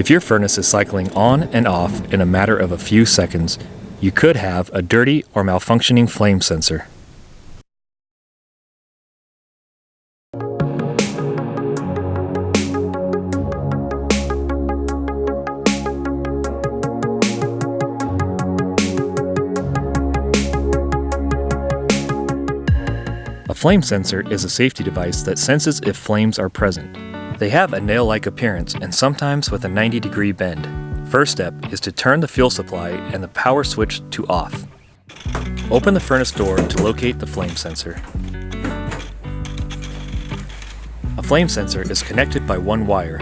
If your furnace is cycling on and off in a matter of a few seconds, you could have a dirty or malfunctioning flame sensor. A flame sensor is a safety device that senses if flames are present. They have a nail-like appearance and sometimes with a 90-degree bend. First step is to turn the fuel supply and the power switch to off. Open the furnace door to locate the flame sensor. A flame sensor is connected by one wire.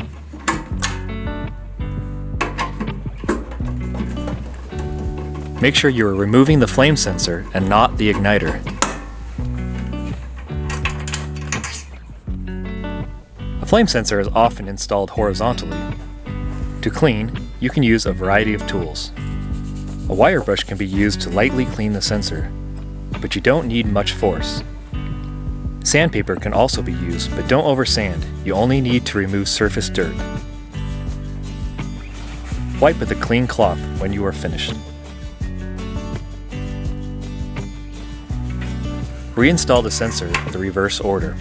Make sure you are removing the flame sensor and not the igniter. A flame sensor is often installed horizontally. To clean, you can use a variety of tools. A wire brush can be used to lightly clean the sensor, but you don't need much force. Sandpaper can also be used, but don't oversand. You only need to remove surface dirt. Wipe with a clean cloth when you are finished. Reinstall the sensor in the reverse order.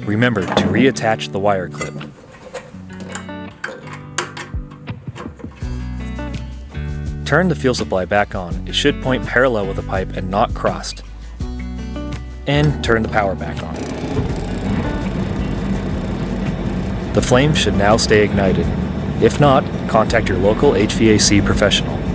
Remember to reattach the wire clip. Turn the fuel supply back on. It should point parallel with the pipe and not crossed. And turn the power back on. The flame should now stay ignited. If not, contact your local HVAC professional.